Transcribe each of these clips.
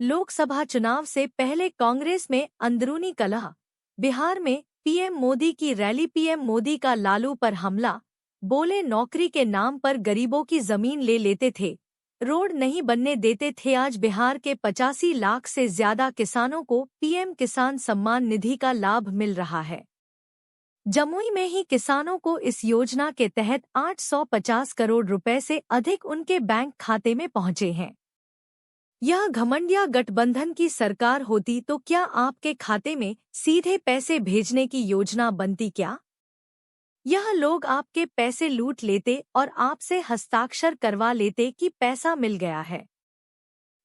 लोकसभा चुनाव से पहले कांग्रेस में अंदरूनी कलह। बिहार में पीएम मोदी की रैली। पीएम मोदी का लालू पर हमला। बोले नौकरी के नाम पर गरीबों की जमीन ले लेते थे, रोड नहीं बनने देते थे। आज बिहार के 85 लाख से ज्यादा किसानों को पीएम किसान सम्मान निधि का लाभ मिल रहा है। जमुई में ही किसानों को इस योजना के तहत 850 करोड़ रुपए से अधिक उनके बैंक खाते में पहुंचे हैं। यह घमंडिया गठबंधन की सरकार होती तो क्या आपके खाते में सीधे पैसे भेजने की योजना बनती क्या? यह लोग आपके पैसे लूट लेते और आपसे हस्ताक्षर करवा लेते कि पैसा मिल गया है।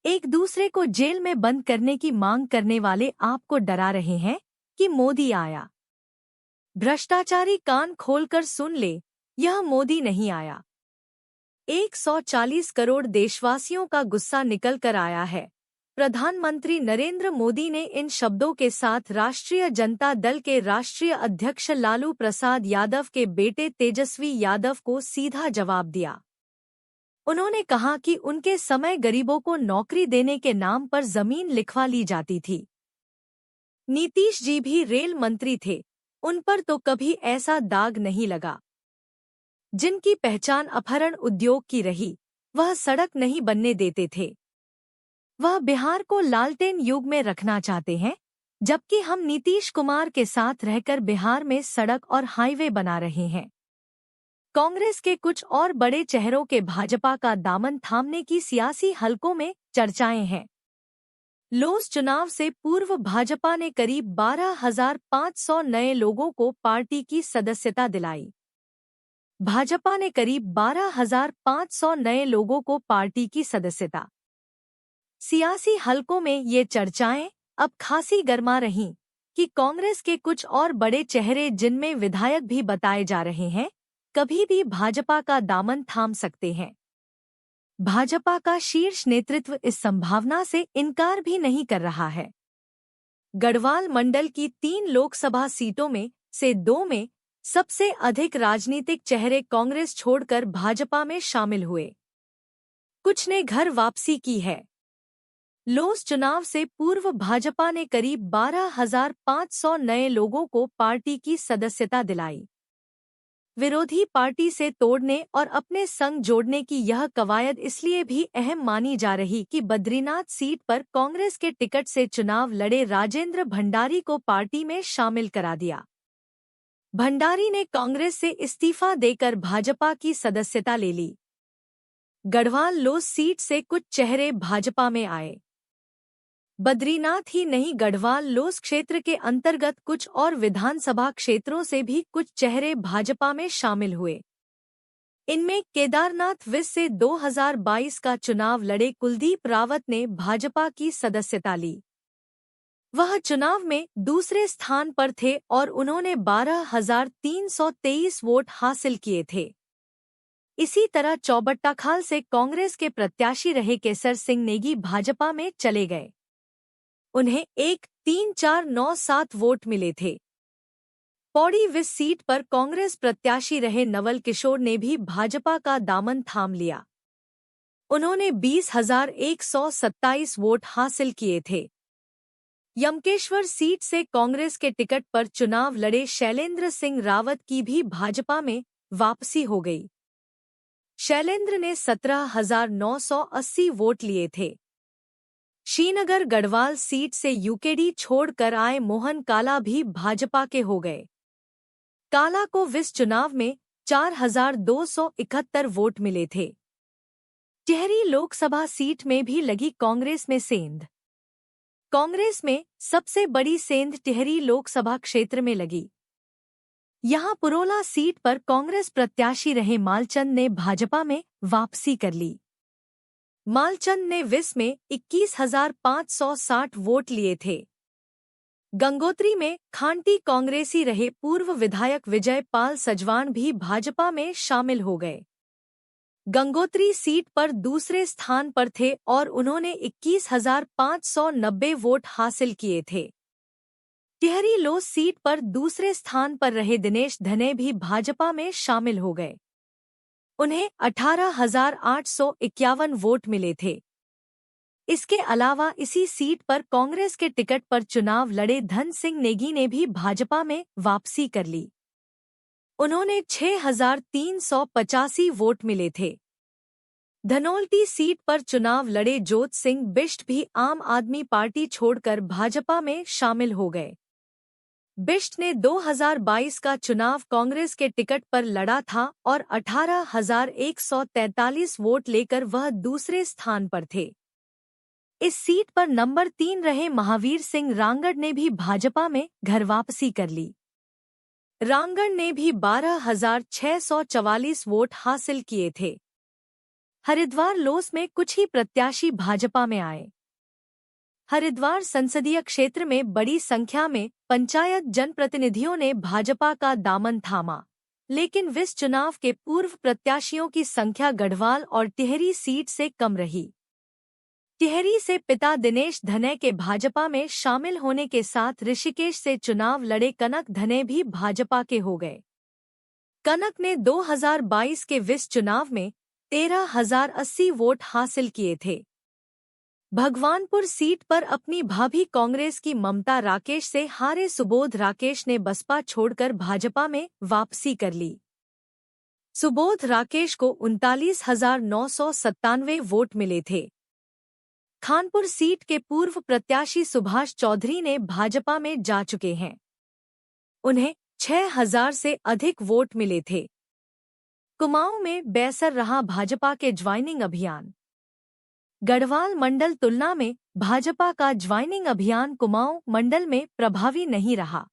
एक दूसरे को जेल में बंद करने की मांग करने वाले आपको डरा रहे हैं कि मोदी आया। भ्रष्टाचारी कान खोलकर सुन ले, यह मोदी नहीं आया। 140 करोड़ देशवासियों का गुस्सा निकल कर आया है। प्रधानमंत्री नरेंद्र मोदी ने इन शब्दों के साथ राष्ट्रीय जनता दल के राष्ट्रीय अध्यक्ष लालू प्रसाद यादव के बेटे तेजस्वी यादव को सीधा जवाब दिया। उन्होंने कहा कि उनके समय गरीबों को नौकरी देने के नाम पर जमीन लिखवा ली जाती थी। नीतीश जी भी रेल मंत्री थे, उन पर तो कभी ऐसा दाग नहीं लगा। जिनकी पहचान अपहरण उद्योग की रही, वह सड़क नहीं बनने देते थे। वह बिहार को लालटेन युग में रखना चाहते हैं, जबकि हम नीतीश कुमार के साथ रहकर बिहार में सड़क और हाईवे बना रहे हैं। कांग्रेस के कुछ और बड़े चेहरों के भाजपा का दामन थामने की सियासी हलकों में चर्चाएं हैं। लोस चुनाव से पूर्व भाजपा ने करीब 12,500 नए लोगों को पार्टी की सदस्यता दिलाई। भाजपा ने करीब 12,500 नए लोगों को पार्टी की सदस्यता। सियासी हलकों में ये चर्चाएं अब खासी गर्मा रहीं कि कांग्रेस के कुछ और बड़े चेहरे, जिनमें विधायक भी बताए जा रहे हैं, कभी भी भाजपा का दामन थाम सकते हैं। भाजपा का शीर्ष नेतृत्व इस संभावना से इनकार भी नहीं कर रहा है। गढ़वाल मंडल की 3 लोकसभा सीटों में से 2 में सबसे अधिक राजनीतिक चेहरे कांग्रेस छोड़कर भाजपा में शामिल हुए। कुछ ने घर वापसी की है। लोस चुनाव से पूर्व भाजपा ने करीब 12,500 नए लोगों को पार्टी की सदस्यता दिलाई। विरोधी पार्टी से तोड़ने और अपने संग जोड़ने की यह कवायद इसलिए भी अहम मानी जा रही कि बद्रीनाथ सीट पर कांग्रेस के टिकट से चुनाव लड़े राजेंद्र भंडारी को पार्टी में शामिल करा दिया। भंडारी ने कांग्रेस से इस्तीफा देकर भाजपा की सदस्यता ले ली। गढ़वाल लोस सीट से कुछ चेहरे भाजपा में आए। बद्रीनाथ ही नहीं, गढ़वाल लोस क्षेत्र के अंतर्गत कुछ और विधानसभा क्षेत्रों से भी कुछ चेहरे भाजपा में शामिल हुए। इनमें केदारनाथ विस से 2022 का चुनाव लड़े कुलदीप रावत ने भाजपा की सदस्यता ली। वह चुनाव में दूसरे स्थान पर थे और उन्होंने 12,323 वोट हासिल किए थे। इसी तरह चौबट्टाखाल से कांग्रेस के प्रत्याशी रहे केसर सिंह नेगी भाजपा में चले गए। उन्हें 1,3,4,9,7 वोट मिले थे। पौड़ी विस सीट पर कांग्रेस प्रत्याशी रहे नवल किशोर ने भी भाजपा का दामन थाम लिया। उन्होंने 20,127 वोट हासिल किए थे। यमकेश्वर सीट से कांग्रेस के टिकट पर चुनाव लड़े शैलेंद्र सिंह रावत की भी भाजपा में वापसी हो गई। शैलेंद्र ने 17,980 वोट लिए थे। श्रीनगर गढ़वाल सीट से यूकेडी छोड़कर आए मोहन काला भी भाजपा के हो गए। काला को विस चुनाव में 4,271 वोट मिले थे। टिहरी लोकसभा सीट में भी लगी कांग्रेस में सेंध। कांग्रेस में सबसे बड़ी सेंध टिहरी लोकसभा क्षेत्र में लगी। यहां पुरोला सीट पर कांग्रेस प्रत्याशी रहे मालचंद ने भाजपा में वापसी कर ली। मालचंद ने विस में 21,560 वोट लिए थे। गंगोत्री में खांटी कांग्रेसी रहे पूर्व विधायक विजय पाल सजवान भी भाजपा में शामिल हो गए। गंगोत्री सीट पर दूसरे स्थान पर थे और उन्होंने 21,590 वोट हासिल किए थे। टिहरी लोस सीट पर दूसरे स्थान पर रहे दिनेश धने भी भाजपा में शामिल हो गए। उन्हें 18,851 वोट मिले थे। इसके अलावा इसी सीट पर कांग्रेस के टिकट पर चुनाव लड़े धन सिंह नेगी ने भी भाजपा में वापसी कर ली। उन्होंने 6,385 वोट मिले थे। धनौल्टी सीट पर चुनाव लड़े जोत सिंह बिष्ट भी आम आदमी पार्टी छोड़कर भाजपा में शामिल हो गए। बिष्ट ने 2022 का चुनाव कांग्रेस के टिकट पर लड़ा था और 18,143 वोट लेकर वह दूसरे स्थान पर थे। इस सीट पर नंबर 3 रहे महावीर सिंह रांगड़ ने भी भाजपा में घर वापसी कर ली। रांगड़ ने भी 12,644 वोट हासिल किए थे। हरिद्वार लोस में कुछ ही प्रत्याशी भाजपा में आए। हरिद्वार संसदीय क्षेत्र में बड़ी संख्या में पंचायत जनप्रतिनिधियों ने भाजपा का दामन थामा, लेकिन विस चुनाव के पूर्व प्रत्याशियों की संख्या गढ़वाल और टिहरी सीट से कम रही। टिहरी से पिता दिनेश धने के भाजपा में शामिल होने के साथ ऋषिकेश से चुनाव लड़े कनक धने भी भाजपा के हो गए। कनक ने 2022 के विस चुनाव में 13,080 वोट हासिल किए थे। भगवानपुर सीट पर अपनी भाभी कांग्रेस की ममता राकेश से हारे सुबोध राकेश ने बसपा छोड़कर भाजपा में वापसी कर ली। सुबोध राकेश को 39,997 वोट मिले थे। खानपुर सीट के पूर्व प्रत्याशी सुभाष चौधरी ने भाजपा में जा चुके हैं। उन्हें 6,000 से अधिक वोट मिले थे। कुमाऊं में बेअसर रहा भाजपा के ज्वाइनिंग अभियान। गढ़वाल मंडल तुलना में भाजपा का ज्वाइनिंग अभियान कुमाऊं मंडल में प्रभावी नहीं रहा।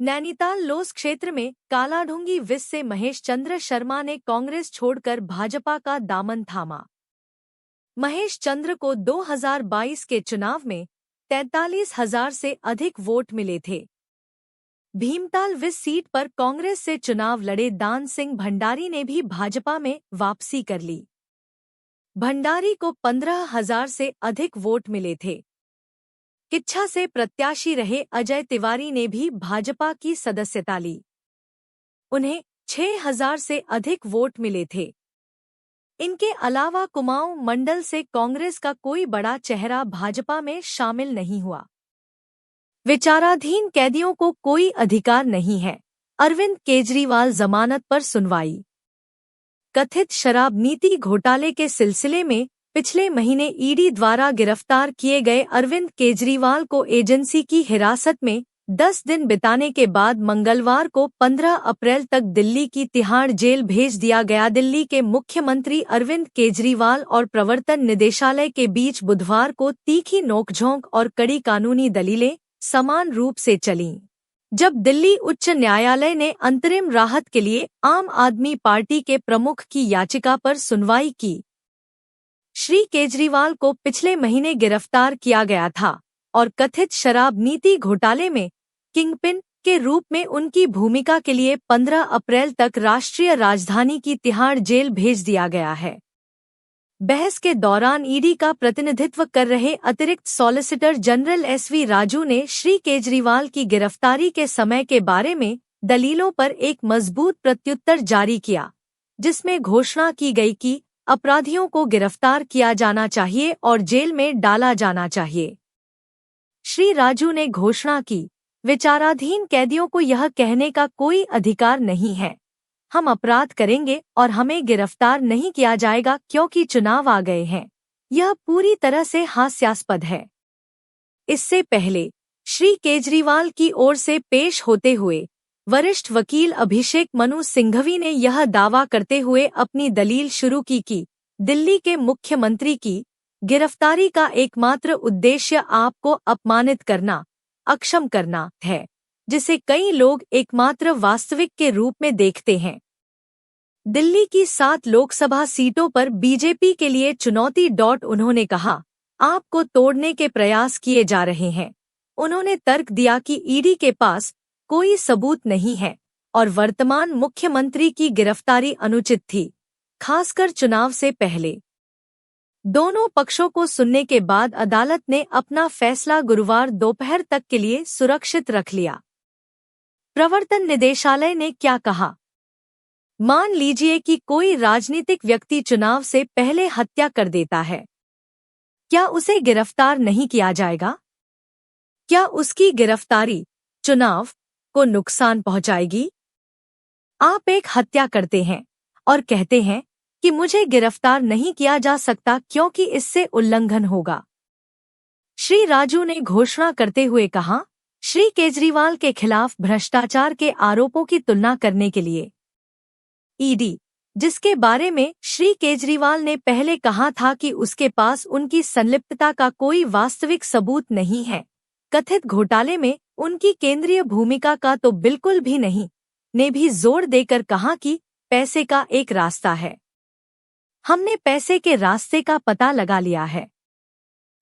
नैनीताल लोस क्षेत्र में कालाढूंगी विस से महेश चंद्र शर्मा ने कांग्रेस छोड़कर भाजपा का दामन थामा। महेश चंद्र को 2022 के चुनाव में 43,000 से अधिक वोट मिले थे। भीमताल विस सीट पर कांग्रेस से चुनाव लड़े दान सिंह भंडारी ने भी भाजपा में वापसी कर ली। भंडारी को 15,000 से अधिक वोट मिले थे। किच्छा से प्रत्याशी रहे अजय तिवारी ने भी भाजपा की सदस्यता ली। उन्हें 6,000 से अधिक वोट मिले थे। इनके अलावा कुमाऊं मंडल से कांग्रेस का कोई बड़ा चेहरा भाजपा में शामिल नहीं हुआ। विचाराधीन कैदियों को कोई अधिकार नहीं है। अरविंद केजरीवाल जमानत पर सुनवाई। कथित शराब नीति घोटाले के सिलसिले में पिछले महीने ईडी द्वारा गिरफ्तार किए गए अरविंद केजरीवाल को एजेंसी की हिरासत में 10 दिन बिताने के बाद मंगलवार को 15 अप्रैल तक दिल्ली की तिहाड़ जेल भेज दिया गया। दिल्ली के मुख्यमंत्री अरविंद केजरीवाल और प्रवर्तन निदेशालय के बीच बुधवार को तीखी नोकझोंक और कड़ी कानूनी दलीलें समान रूप से चलीं। जब दिल्ली उच्च न्यायालय ने अंतरिम राहत के लिए आम आदमी पार्टी के प्रमुख की याचिका पर सुनवाई की। श्री केजरीवाल को पिछले महीने गिरफ्तार किया गया था और कथित शराब नीति घोटाले में किंगपिन के रूप में उनकी भूमिका के लिए 15 अप्रैल तक राष्ट्रीय राजधानी की तिहाड़ जेल भेज दिया गया है। बहस के दौरान ईडी का प्रतिनिधित्व कर रहे अतिरिक्त सॉलिसिटर जनरल एसवी राजू ने श्री केजरीवाल की गिरफ्तारी के समय के बारे में दलीलों पर एक मजबूत प्रत्युत्तर जारी किया, जिसमें घोषणा की गई कि अपराधियों को गिरफ्तार किया जाना चाहिए और जेल में डाला जाना चाहिए। श्री राजू ने घोषणा की, विचाराधीन कैदियों को यह कहने का कोई अधिकार नहीं है हम अपराध करेंगे और हमें गिरफ्तार नहीं किया जाएगा क्योंकि चुनाव आ गए हैं। यह पूरी तरह से हास्यास्पद है। इससे पहले श्री केजरीवाल की ओर से पेश होते हुए वरिष्ठ वकील अभिषेक मनु सिंघवी ने यह दावा करते हुए अपनी दलील शुरू की कि दिल्ली के मुख्यमंत्री की गिरफ्तारी का एकमात्र उद्देश्य आपको अपमानित करना, अक्षम करना है, जिसे कई लोग एकमात्र वास्तविक के रूप में देखते हैं। दिल्ली की 7 लोकसभा सीटों पर बीजेपी के लिए चुनौती। उन्होंने कहा, आपको तोड़ने के प्रयास किए जा रहे हैं। उन्होंने तर्क दिया कि ईडी के पास कोई सबूत नहीं है और वर्तमान मुख्यमंत्री की गिरफ्तारी अनुचित थी, खासकर चुनाव से पहले। दोनों पक्षों को सुनने के बाद अदालत ने अपना फैसला गुरुवार दोपहर तक के लिए सुरक्षित रख लिया। प्रवर्तन निदेशालय ने क्या कहा? मान लीजिए कि कोई राजनीतिक व्यक्ति चुनाव से पहले हत्या कर देता है। क्या उसे गिरफ्तार नहीं किया जाएगा? क्या उसकी गिरफ्तारी चुनाव को नुकसान पहुंचाएगी? आप एक हत्या करते हैं और कहते हैं कि मुझे गिरफ्तार नहीं किया जा सकता क्योंकि इससे उल्लंघन होगा। श्री राजू ने घोषणा करते हुए कहा, श्री केजरीवाल के खिलाफ भ्रष्टाचार के आरोपों की तुलना करने के लिए ईडी, जिसके बारे में श्री केजरीवाल ने पहले कहा था कि उसके पास उनकी संलिप्तता का कोई वास्तविक सबूत नहीं है, कथित घोटाले में उनकी केंद्रीय भूमिका का तो बिल्कुल भी नहीं, ने भी जोर देकर कहा कि पैसे का एक रास्ता है। हमने पैसे के रास्ते का पता लगा लिया है।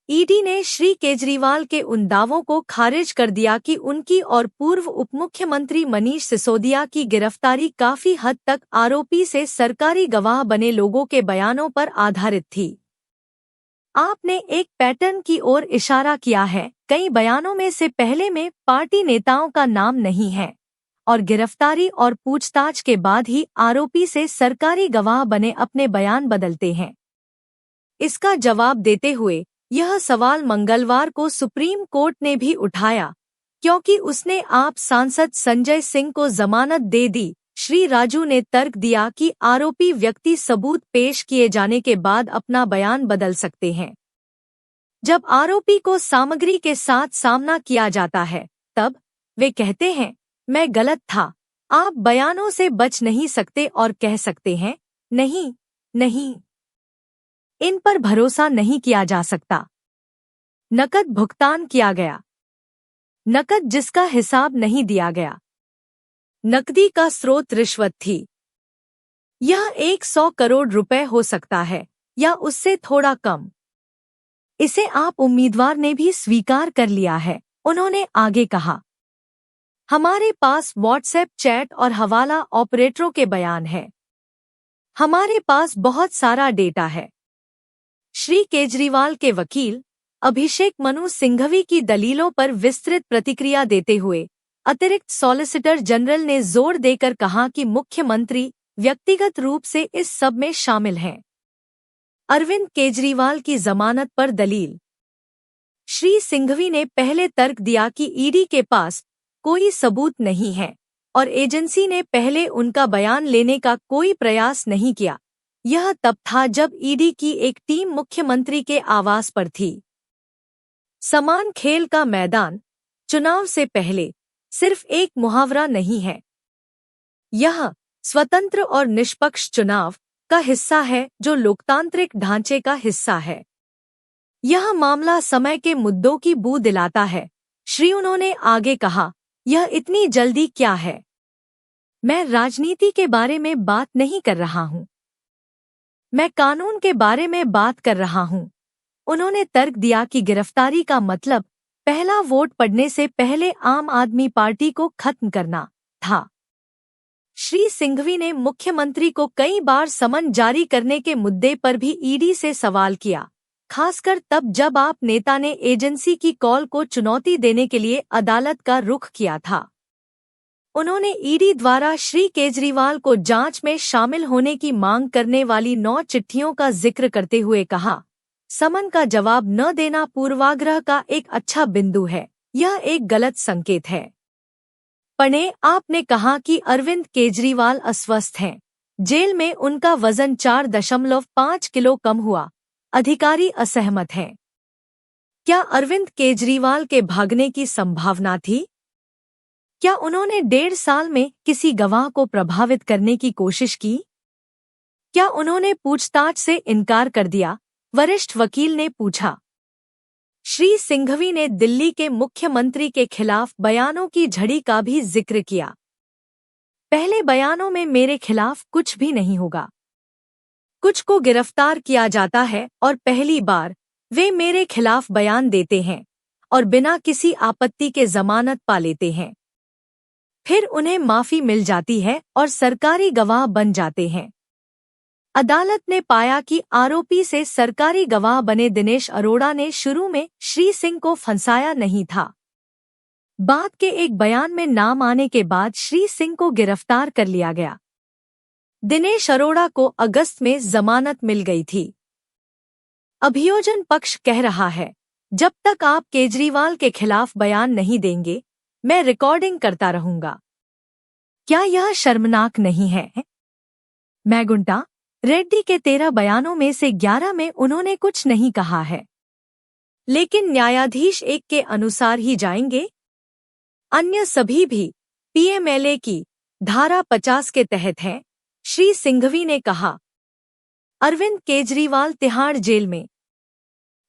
ईडी ने श्री केजरीवाल के उन दावों को खारिज कर दिया कि उनकी और पूर्व उपमुख्यमंत्री मनीष सिसोदिया की गिरफ्तारी काफी हद तक आरोपी से सरकारी गवाह बने लोगों के बयानों पर आधारित थी। आपने एक पैटर्न की ओर इशारा किया है। कई बयानों में से पहले में पार्टी नेताओं का नाम नहीं है और गिरफ्तारी और पूछताछ के बाद ही आरोपी से सरकारी गवाह बने अपने बयान बदलते हैं। इसका जवाब देते हुए यह सवाल मंगलवार को सुप्रीम कोर्ट ने भी उठाया, क्योंकि उसने आप सांसद संजय सिंह को जमानत दे दी। श्री राजू ने तर्क दिया कि आरोपी व्यक्ति सबूत पेश किए जाने के बाद अपना बयान बदल सकते हैं। जब आरोपी को सामग्री के साथ सामना किया जाता है, तब वे कहते हैं, मैं गलत था। आप बयानों से बच नहीं सकते और कह सकते हैं, नहीं, नहीं, इन पर भरोसा नहीं किया जा सकता। नकद भुगतान किया गया, नकद जिसका हिसाब नहीं दिया गया। नकदी का स्रोत रिश्वत थी। यह 100 करोड़ रुपए हो सकता है या उससे थोड़ा कम। इसे आप उम्मीदवार ने भी स्वीकार कर लिया है। उन्होंने आगे कहा, हमारे पास व्हाट्सएप चैट और हवाला ऑपरेटरों के बयान है। हमारे पास बहुत सारा डेटा है। श्री केजरीवाल के वकील अभिषेक मनु सिंघवी की दलीलों पर विस्तृत प्रतिक्रिया देते हुए अतिरिक्त सॉलिसिटर जनरल ने जोर देकर कहा कि मुख्यमंत्री व्यक्तिगत रूप से इस सब में शामिल हैं। अरविंद केजरीवाल की जमानत पर दलील। श्री सिंघवी ने पहले तर्क दिया कि ईडी के पास कोई सबूत नहीं है और एजेंसी ने पहले उनका बयान लेने का कोई प्रयास नहीं किया। यह तब था जब ईडी की एक टीम मुख्यमंत्री के आवास पर थी। समान खेल का मैदान चुनाव से पहले सिर्फ एक मुहावरा नहीं है। यह स्वतंत्र और निष्पक्ष चुनाव का हिस्सा है जो लोकतांत्रिक ढांचे का हिस्सा है। यह मामला समय के मुद्दों की बू दिलाता है। उन्होंने आगे कहा, यह इतनी जल्दी क्या है? मैं राजनीति के बारे में बात नहीं कर रहा हूँ, मैं कानून के बारे में बात कर रहा हूँ। उन्होंने तर्क दिया कि गिरफ्तारी का मतलब पहला वोट पड़ने से पहले आम आदमी पार्टी को खत्म करना था। श्री सिंघवी ने मुख्यमंत्री को कई बार समन जारी करने के मुद्दे पर भी ईडी से सवाल किया, खासकर तब जब आप नेता ने एजेंसी की कॉल को चुनौती देने के लिए अदालत का रुख किया था। उन्होंने ईडी द्वारा श्री केजरीवाल को जांच में शामिल होने की मांग करने वाली 9 चिट्ठियों का जिक्र करते हुए कहा, समन का जवाब न देना पूर्वाग्रह का एक अच्छा बिंदु है, यह एक गलत संकेत है। पढ़ें, आपने कहा कि अरविंद केजरीवाल अस्वस्थ हैं। जेल में उनका वजन 4.5 किलो कम हुआ। अधिकारी असहमत हैं। क्या अरविंद केजरीवाल के भागने की संभावना थी? क्या उन्होंने 1.5 साल में किसी गवाह को प्रभावित करने की कोशिश की? क्या उन्होंने पूछताछ से इनकार कर दिया? वरिष्ठ वकील ने पूछा। श्री सिंघवी ने दिल्ली के मुख्यमंत्री के खिलाफ बयानों की झड़ी का भी जिक्र किया। पहले बयानों में मेरे खिलाफ कुछ भी नहीं होगा। कुछ को गिरफ्तार किया जाता है और पहली बार वे मेरे खिलाफ बयान देते हैं और बिना किसी आपत्ति के जमानत पा लेते हैं। फिर उन्हें माफी मिल जाती है और सरकारी गवाह बन जाते हैं। अदालत ने पाया कि आरोपी से सरकारी गवाह बने दिनेश अरोड़ा ने शुरू में श्री सिंह को फंसाया नहीं था। बाद के एक बयान में नाम आने के बाद श्री सिंह को गिरफ्तार कर लिया गया। दिनेश अरोड़ा को अगस्त में जमानत मिल गई थी। अभियोजन पक्ष कह रहा है, जब तक आप केजरीवाल के खिलाफ बयान नहीं देंगे, मैं रिकॉर्डिंग करता रहूंगा। क्या यह शर्मनाक नहीं है? मैगुंटा रेड्डी के 13 बयानों में से 11 में उन्होंने कुछ नहीं कहा है, लेकिन न्यायाधीश 1 के अनुसार ही जाएंगे। अन्य सभी भी पीएमएलए की धारा 50 के तहत हैं, श्री सिंघवी ने कहा। अरविंद केजरीवाल तिहाड़ जेल में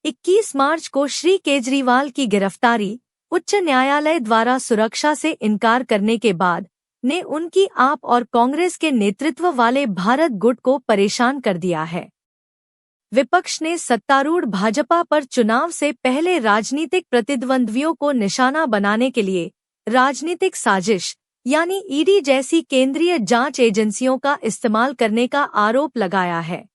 21 मार्च को श्री केजरीवाल की गिरफ्तारी उच्च न्यायालय द्वारा सुरक्षा से इनकार करने के बाद ने उनकी आप और कांग्रेस के नेतृत्व वाले भारत गुट को परेशान कर दिया है। विपक्ष ने सत्तारूढ़ भाजपा पर चुनाव से पहले राजनीतिक प्रतिद्वंद्वियों को निशाना बनाने के लिए राजनीतिक साजिश यानी ईडी जैसी केंद्रीय जांच एजेंसियों का इस्तेमाल करने का आरोप लगाया है।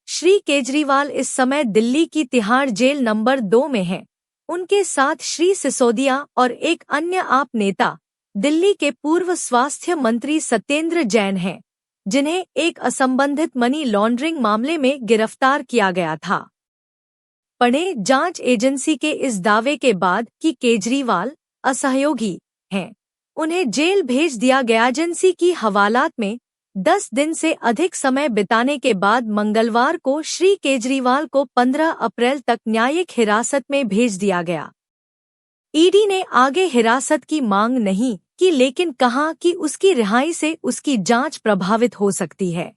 श्री केजरीवाल इस समय दिल्ली की तिहाड़ जेल नंबर 2 में हैं। उनके साथ श्री सिसोदिया और एक अन्य आप नेता दिल्ली के पूर्व स्वास्थ्य मंत्री सत्येंद्र जैन हैं, जिन्हें एक असंबंधित मनी लॉन्ड्रिंग मामले में गिरफ्तार किया गया था। पढ़े जांच एजेंसी के इस दावे के बाद कि केजरीवाल असहयोगी हैं, उन्हें जेल भेज दिया गया। एजेंसी की हवालात में 10 दिन से अधिक समय बिताने के बाद मंगलवार को श्री केजरीवाल को 15 अप्रैल तक न्यायिक हिरासत में भेज दिया गया। ईडी ने आगे हिरासत की मांग नहीं की, लेकिन कहा कि उसकी रिहाई से उसकी जांच प्रभावित हो सकती है।